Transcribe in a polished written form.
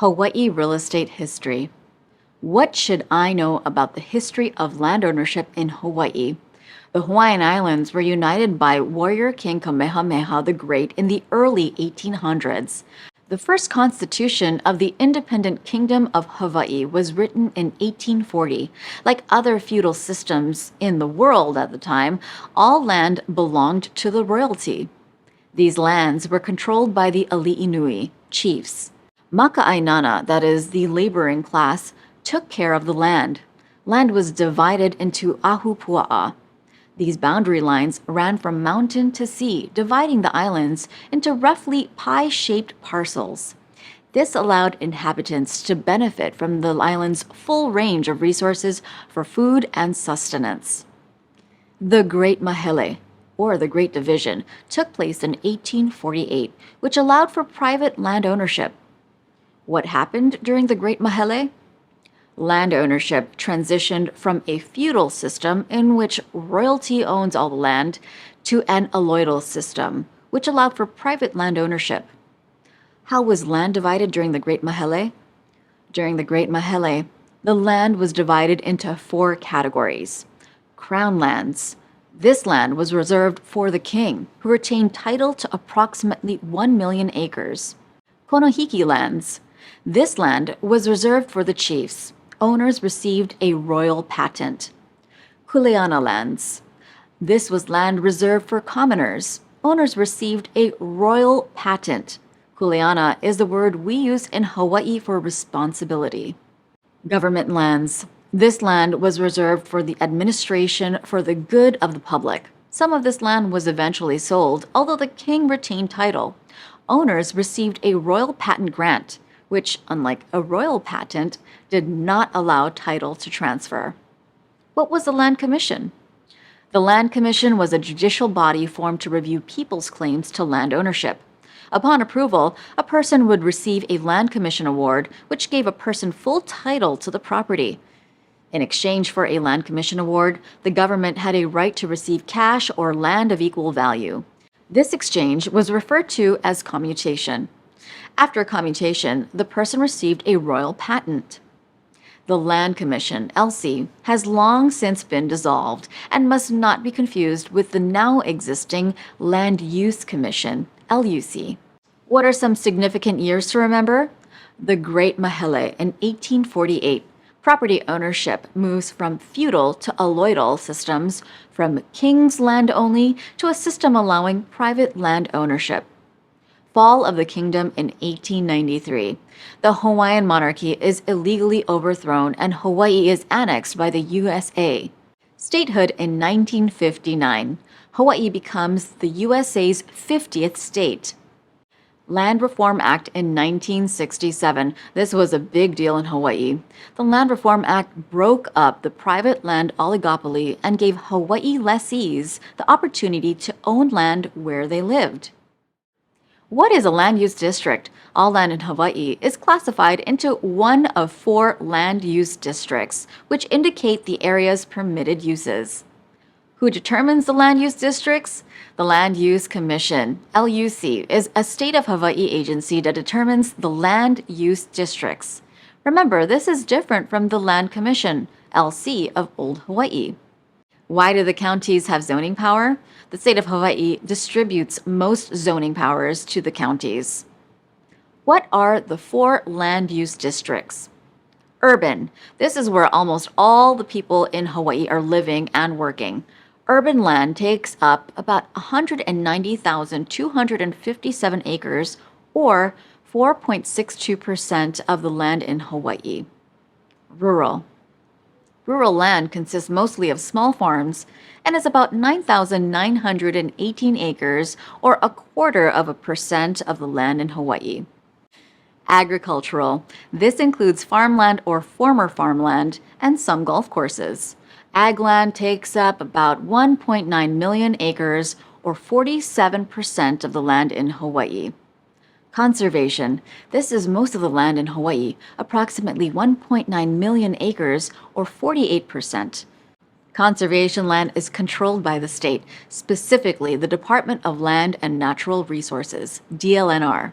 Hawaii real estate history. What should I know about the history of land ownership in Hawaii? The Hawaiian Islands were united by warrior King Kamehameha the Great in the early 1800s. The first constitution of the independent Kingdom of Hawaii was written in 1840. Like other feudal systems in the world at the time, all land belonged to the royalty. These lands were controlled by the Ali'inui, chiefs. Maka'ainana, that is, the laboring class, took care of the land. Land was divided into ahupua'a. These boundary lines ran from mountain to sea, dividing the islands into roughly pie-shaped parcels. This allowed inhabitants to benefit from the island's full range of resources for food and sustenance. The Great Mahele, or the Great Division, took place in 1848, which allowed for private land ownership. What happened during the Great Mahele? Land ownership transitioned from a feudal system in which royalty owns all the land to an alloidal system, which allowed for private land ownership. How was land divided during the Great Mahele? During the Great Mahele, the land was divided into 4 categories. Crown lands. This land was reserved for the king, who retained title to approximately 1 million acres. Konohiki lands. This land was reserved for the chiefs. Owners received a royal patent. Kuleana lands. This was land reserved for commoners. Owners received a royal patent. Kuleana is the word we use in Hawaii for responsibility. Government lands. This land was reserved for the administration for the good of the public. Some of this land was eventually sold, although the king retained title. Owners received a royal patent grant, which, unlike a royal patent, did not allow title to transfer. What was the Land Commission? The Land Commission was a judicial body formed to review people's claims to land ownership. Upon approval, a person would receive a Land Commission award, which gave a person full title to the property. In exchange for a Land Commission award, the government had a right to receive cash or land of equal value. This exchange was referred to as commutation. After commutation, the person received a royal patent. The Land Commission, LC, has long since been dissolved and must not be confused with the now existing Land Use Commission, LUC. What are some significant years to remember? The Great Mahele in 1848. Property ownership moves from feudal to alloidal systems, from king's land only to a system allowing private land ownership. Fall of the kingdom in 1893. The Hawaiian monarchy is illegally overthrown and Hawaii is annexed by the USA. Statehood in 1959. Hawaii becomes the USA's 50th state. Land Reform Act in 1967. This was a big deal in Hawaii. The Land Reform Act broke up the private land oligopoly and gave Hawaii lessees the opportunity to own land where they lived. What is a land use district? All land in Hawaii is classified into one of 4 land use districts, which indicate the area's permitted uses. Who determines the land use districts? The Land Use Commission, LUC, is a state of Hawaii agency that determines the land use districts. Remember, this is different from the Land Commission, LC, of Old Hawaii. Why do the counties have zoning power? The state of Hawaii distributes most zoning powers to the counties. What are the 4 land use districts? Urban. This is where almost all the people in Hawaii are living and working. Urban land takes up about 190,257 acres, or 4.62% of the land in Hawaii. Rural. Rural land consists mostly of small farms and is about 9,918 acres, or 0.25% of the land in Hawaii. Agricultural. This includes farmland or former farmland and some golf courses. Ag land takes up about 1.9 million acres, or 47% of the land in Hawaii. Conservation. This is most of the land in Hawaii, approximately 1.9 million acres, or 48%. Conservation land is controlled by the state, specifically the Department of Land and Natural Resources, DLNR.